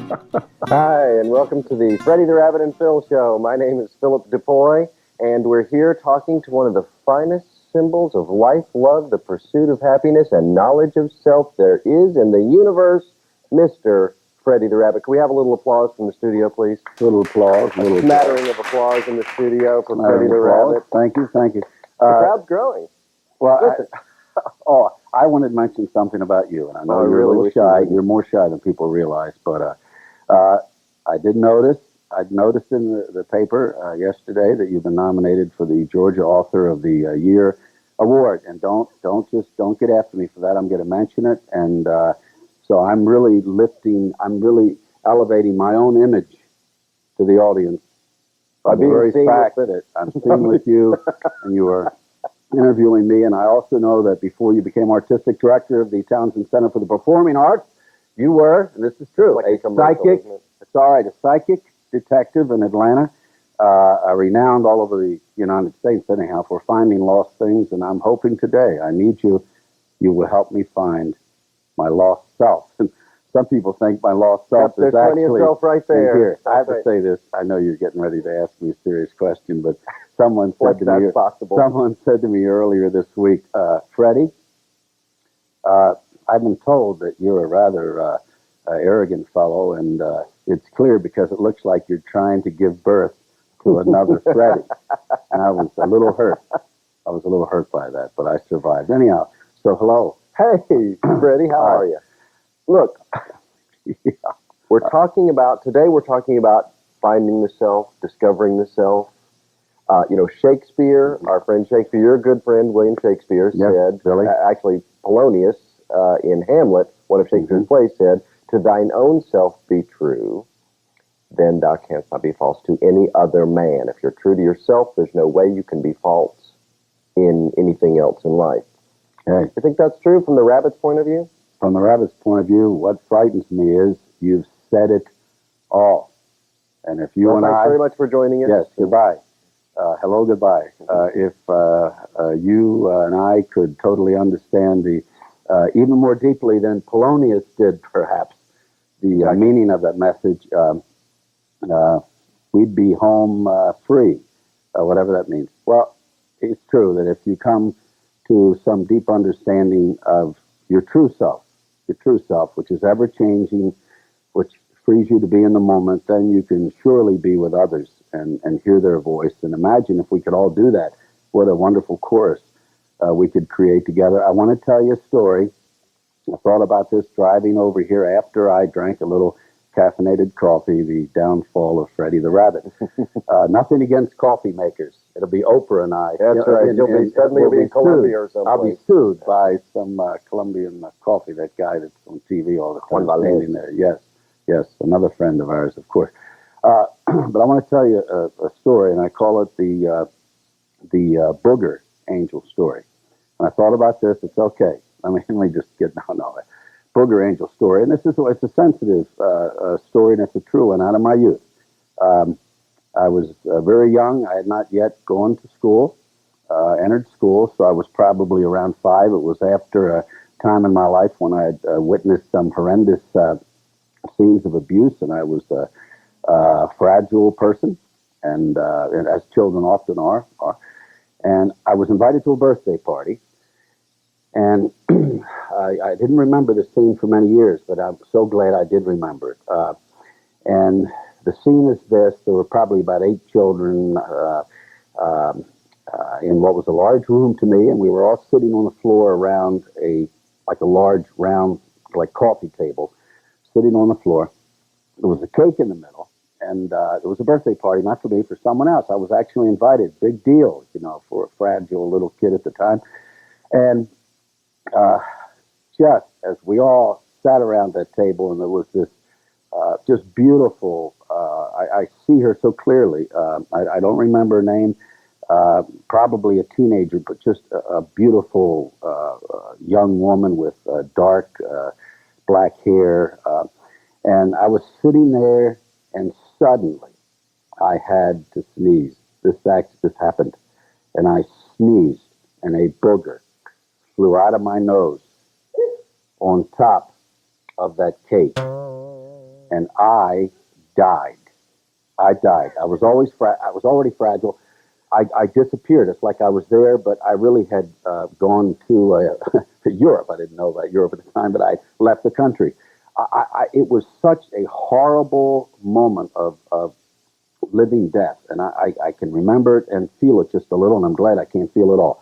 Hi, and welcome to the Freddy the Rabbit and Phil Show. My name is Philip DePoy, and we're here talking to one of the finest symbols of life, love, the pursuit of happiness, and knowledge of self there is in the universe, Mr. Freddy the Rabbit. Can we have a little applause from the studio, please? Little applause. A smattering of applause in the studio for Freddy the Rabbit. Thank you. The crowd's growing. Well, I wanted to mention something about you, and I know you're really a little shy. You're more shy than people realize, but I did notice. I'd noticed in the paper yesterday that you've been nominated for the Georgia Author of the Year award, and don't get after me for that. I'm going to mention it, and so I'm really elevating my own image to the audience. By being very seen fact with that I'm seen with you, and you are interviewing me, and I also know that before you became artistic director of the Townsend Center for the Performing Arts, you were, and this is true, like a psychic. It's all right, a psychic detective in Atlanta, renowned all over the United States anyhow for finding lost things, and I'm hoping today, I need you, you will help me find my lost self. And some people think my lost self is actually plenty of self right there. Here. I have to say this. I know you're getting ready to ask me a serious question, but someone said to me earlier this week, Freddie, I've been told that you're a rather arrogant fellow, and it's clear because it looks like you're trying to give birth to another Freddie. And I was a little hurt. I was a little hurt by that, but I survived. Anyhow, so hello. Hey, Freddie, how are you? Look, Yeah. Today we're talking about finding the self, discovering the self. Shakespeare, our friend Shakespeare, your good friend William Shakespeare said, Billy. Actually Polonius in Hamlet, one of Shakespeare's plays said, "To thine own self be true, then thou canst not be false to any other man." If you're true to yourself, there's no way you can be false in anything else in life. Okay. You think that's true from the rabbit's point of view? From the rabbit's point of view, what frightens me is you've said it all. And if you and thanks I... very much for joining us. Yes, goodbye. Hello, goodbye. If you and I could totally understand the, even more deeply than Polonius did, perhaps, the meaning of that message, we'd be home free, whatever that means. Well, it's true that if you come to some deep understanding of your true self, which is ever changing, which frees you to be in the moment, then you can surely be with others and hear their voice. And imagine if we could all do that. What a wonderful chorus we could create together. I want to tell you a story. I thought about this driving over here after I drank a little caffeinated coffee, the downfall of Freddy the Rabbit. Nothing against coffee makers. It'll be Oprah and I. That's right. You'll be in Colombia or something. I'll be sued by some Colombian coffee, that guy that's on TV all the time standing there. Yes, another friend of ours, of course. But I want to tell you a story, and I call it the Booger angel story. And I thought about this. It's okay. Let me just get Booger angel story. And it's a sensitive story, and it's a true one out of my youth. I was very young. I had not yet gone to school, entered school, so I was probably around 5. It was after a time in my life when I had witnessed some horrendous scenes of abuse, and I was a fragile person, and as children often are. And I was invited to a birthday party, and I didn't remember the scene for many years, but I'm so glad I did remember it. And the scene is this: there were probably about 8 children in what was a large room to me, and we were all sitting on the floor around a large round coffee table, sitting on the floor. There was a cake in the middle, and it was a birthday party, not for me, for someone else. I was actually invited. Big deal, for a fragile little kid at the time. And just as we all sat around that table, and there was this just beautiful, I see her so clearly. I don't remember her name, probably a teenager, but just a beautiful young woman with dark black hair. And I was sitting there, and suddenly I had to sneeze. This happened. And I sneezed, and a booger flew out of my nose on top of that cake. and I died. I died. I was already fragile. I disappeared. It's like I was there, but I really had gone to Europe. I didn't know about Europe at the time, but I left the country. It was such a horrible moment of living death, and I can remember it and feel it just a little, and I'm glad I can't feel it all.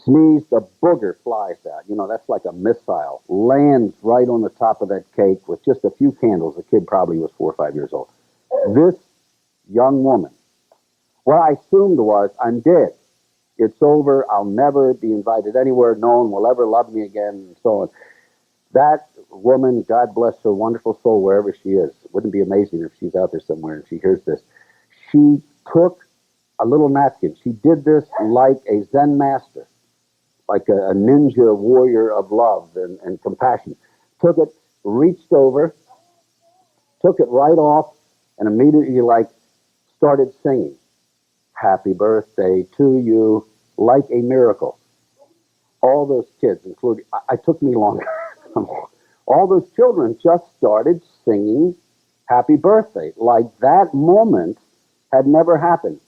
Sneeze, the booger flies out. You know, that's like a missile. Lands right on the top of that cake with just a few candles. The kid probably was 4 or 5 years old. This young woman, what I assumed was, I'm dead. It's over. I'll never be invited anywhere. No one will ever love me again, and so on. That woman, God bless her wonderful soul, wherever she is. Wouldn't it be amazing if she's out there somewhere and she hears this? She took a little napkin. She did this like a Zen master, like a ninja warrior of love and compassion. Took it, reached over, took it right off, and immediately started singing, "Happy birthday to you," like a miracle. All those kids, including, it took me longer. All those children just started singing happy birthday. Like that moment had never happened.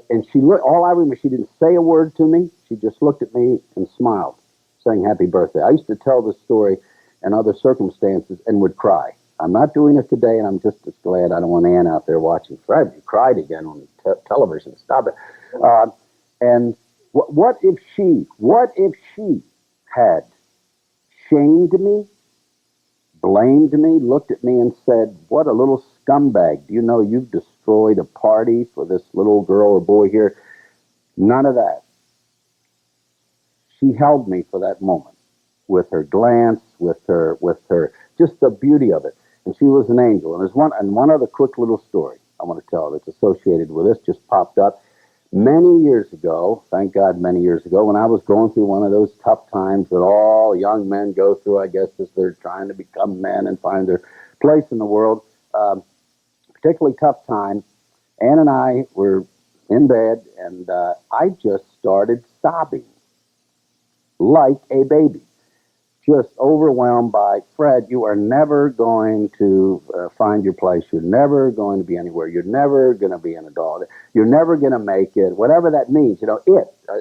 And she looked, all I remember, she didn't say a word to me. She just looked at me and smiled, saying happy birthday. I used to tell this story in other circumstances and would cry. I'm not doing it today, and I'm just as glad I don't want Ann out there watching. Fred, you cried again on television. Stop it. And what if she had shamed me, blamed me, looked at me and said, "What a little scumbag. Do you know you've destroyed a party for this little girl or boy here?" None of that. She held me for that moment with her glance, with her, just the beauty of it. And she was an angel. And there's one other quick little story I want to tell that's associated with this, just popped up. Many years ago, thank God many years ago, when I was going through one of those tough times that all young men go through, I guess, as they're trying to become men and find their place in the world, particularly tough time, Ann and I were in bed, and I just started sobbing like a baby, just overwhelmed by, "Fred, you are never going to find your place. You're never going to be anywhere. You're never going to be an adult. You're never going to make it," whatever that means. You know,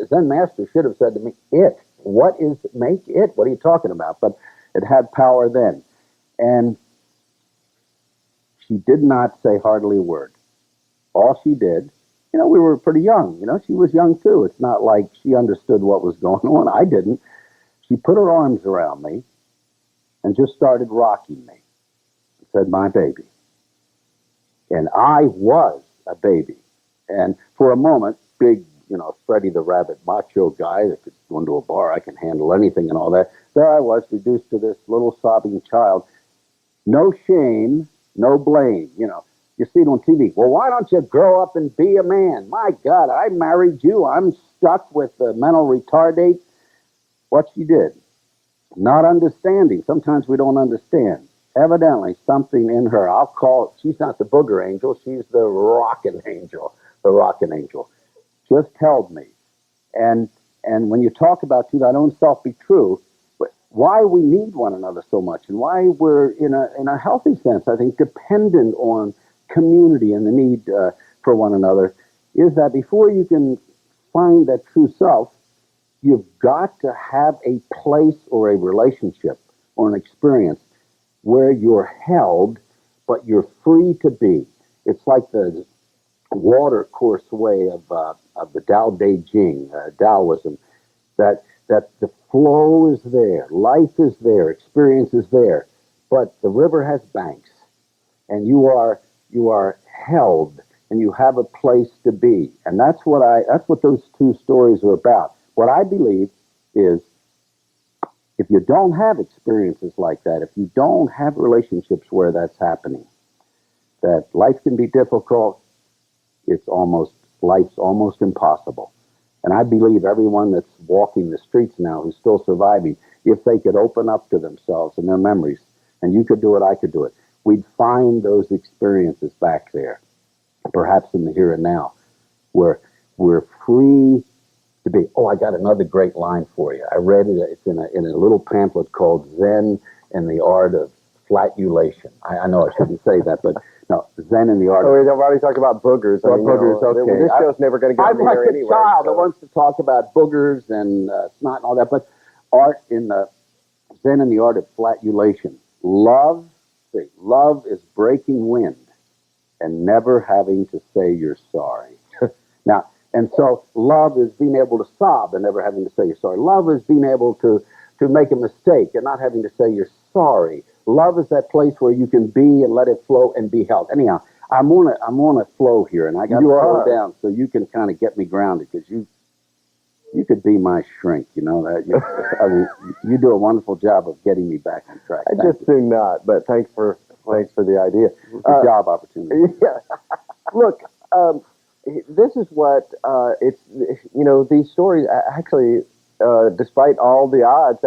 Zen Master should have said to me, what is make it? What are you talking about? But it had power then. And she did not say hardly a word. All she did, we were pretty young. She was young too. It's not like she understood what was going on. I didn't. She put her arms around me and just started rocking me. And said, "My baby." And I was a baby. And for a moment, big, Freddy the Rabbit, macho guy that could go into a bar, I can handle anything and all that. There I was, reduced to this little sobbing child. No shame, no blame. You see it on TV. "Well, why don't you grow up and be a man?" My God, I married you. I'm stuck with the mental retardate. What she did, not understanding. Sometimes we don't understand. Evidently, something in her, she's not the booger angel, she's the rockin' angel. The rockin' angel. Just held me. And when you talk about to thine own self be true, why we need one another so much and why we're in a healthy sense, I think, dependent on community and the need for one another, is that before you can find that true self, you've got to have a place or a relationship or an experience where you're held, but you're free to be. It's like the water course way of the Tao Te Ching, Taoism, that the flow is there, life is there, experience is there, but the river has banks, and you are held, and you have a place to be, and that's what those two stories are about. What I believe is, if you don't have experiences like that, if you don't have relationships where that's happening, that life can be difficult. Life's almost impossible. And I believe everyone that's walking the streets now who's still surviving, if they could open up to themselves and their memories, and you could do it, I could do it, we'd find those experiences back there, perhaps in the here and now, where we're free to be. Oh, I got another great line for you. I read it. It's in a little pamphlet called Zen and the Art of flatulation. I know I shouldn't say that, but no, Zen in the art. Oh, we've already talked about boogers. Well, boogers, okay. This show's never going to get I'm me like there a anyway. child that wants to talk about boogers and snot and all that, but art in the Zen in the art of flatulation. Love is breaking wind and never having to say you're sorry. Now, and so love is being able to sob and never having to say you're sorry. Love is being able to make a mistake and not having to say you're sorry. Love is that place where you can be and let it flow and be held. Anyhow, I'm on a flow here, and I got to slow down so you can kind of get me grounded, because you could be my shrink. You know that. You do a wonderful job of getting me back on track. I just do not, but thanks for the idea. It's a job opportunity. Yeah. Look, this is what it's. These stories actually, despite all the odds,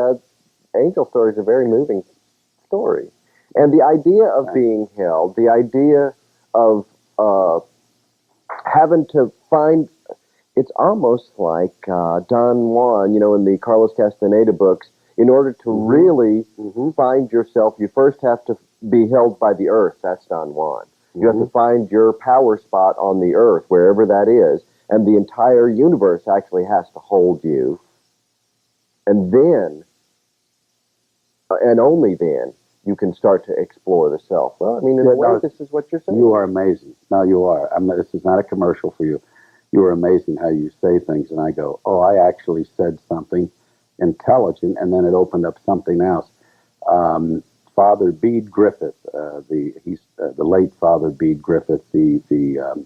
Angel Story is a very moving story, and the idea of being held, the idea of having to find. It's almost like Don Juan, in the Carlos Castaneda books. In order to really find yourself, you first have to be held by the earth. That's Don Juan. You have to find your power spot on the earth, wherever that is, and the entire universe actually has to hold you. And then, and only then, you can start to explore the self. Well, I mean, in a way, this is what you're saying. You are amazing. No, you are. This is not a commercial for you. You are amazing how you say things, and I go, oh, I actually said something intelligent, and then it opened up something else. Father Bede Griffith, he's the late Father Bede Griffith, the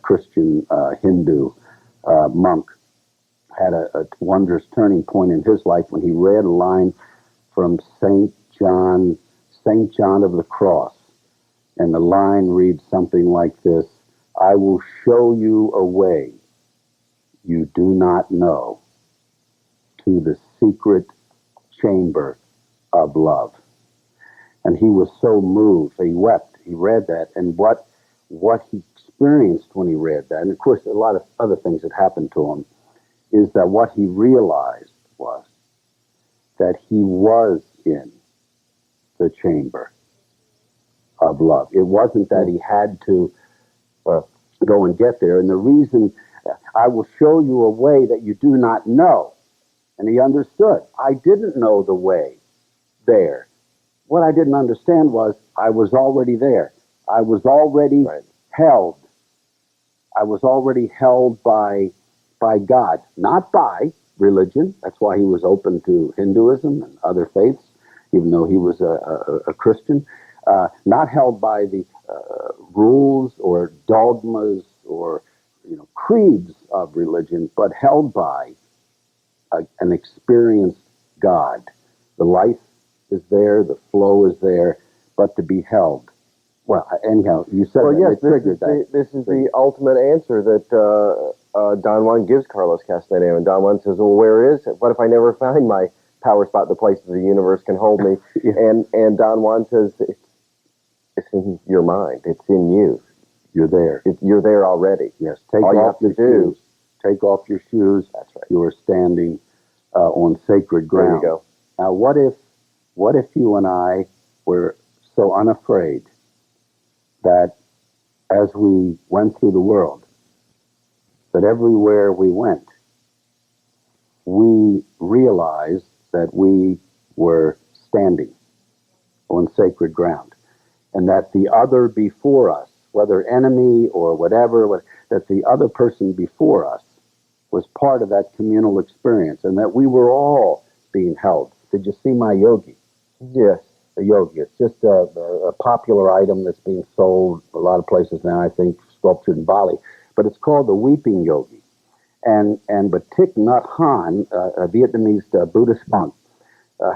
Christian Hindu monk, had a wondrous turning point in his life when he read a line from Saint John of the Cross, and the line reads something like this: I will show you a way you do not know, to the secret chamber of love. And he was so moved, he wept. He read that, and what he experienced when he read that, and of course a lot of other things that happened to him, is that what he realized was that he was in the chamber of love. It wasn't that he had to go and get there. And the reason, I will show you a way that you do not know. And he understood. I didn't know the way there. What I didn't understand was I was already there. I was already held. I was already held by God, not by religion. That's why he was open to Hinduism and other faiths, even though he was a Christian. Not held by the rules or dogmas or creeds of religion, but held by an experienced God. The life is there, the flow is there, but to be held. Well, anyhow, you said this is the ultimate answer that Don Juan gives Carlos Castaneda. And Don Juan says, well, where is it? What if I never find my power spot, the place that the universe can hold me? And Don Juan says, it's in your mind. It's in you. You're there. You're there already. Yes. Take off your shoes. Take off your shoes. That's right. You are standing on sacred ground. There you go. Now, what if you and I were so unafraid that as we went through the world, that everywhere we went, we realized that we were standing on sacred ground, and that the other before us, whether enemy or whatever, that the other person before us was part of that communal experience, and that we were all being held. Did you see my yogi? Yes. A yogi. It's just a popular item that's being sold a lot of places now, I think, sculptured in Bali. But it's called the Weeping Yogi. But Thich Nhat Hanh, a Vietnamese Buddhist monk,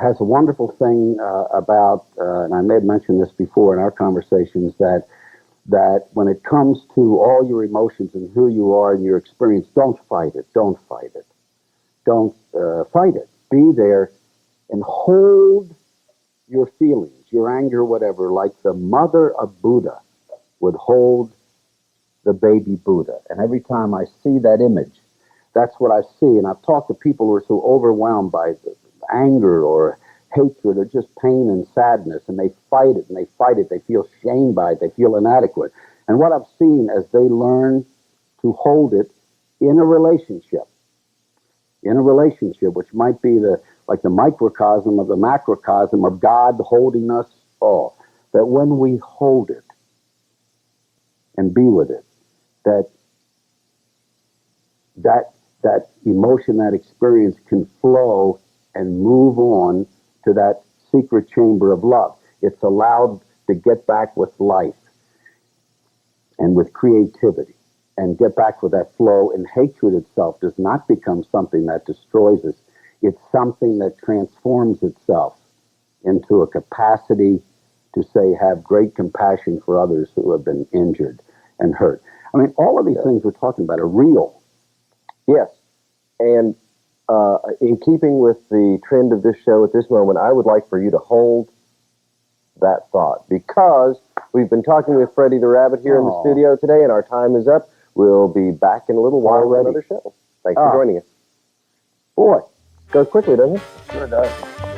has a wonderful thing about, and I may have mentioned this before in our conversations, that when it comes to all your emotions and who you are and your experience, don't fight it. Don't fight it. Don't fight it. Be there and hold your feelings, your anger, whatever, like the mother of Buddha would hold the baby Buddha. And every time I see that image, that's what I see. And I've talked to people who are so overwhelmed by anger or hatred or just pain and sadness, and they fight it and they fight it. They feel shamed by it. They feel inadequate. And what I've seen as they learn to hold it in a relationship, which might be like the microcosm of the macrocosm of God holding us all, that when we hold it and be with it, that emotion, that experience can flow and move on to that secret chamber of love. It's allowed to get back with life and with creativity and get back with that flow. And hatred itself does not become something that destroys us. It's something that transforms itself into a capacity to say, have great compassion for others who have been injured and hurt. I mean, all of these things we're talking about are real. Yes. And in keeping with the trend of this show at this moment, I would like for you to hold that thought, because we've been talking with Freddy the Rabbit here in the studio today, and our time is up. We'll be back in a little while with another show. Thanks for joining us. Boy, goes quickly, doesn't it? Sure does.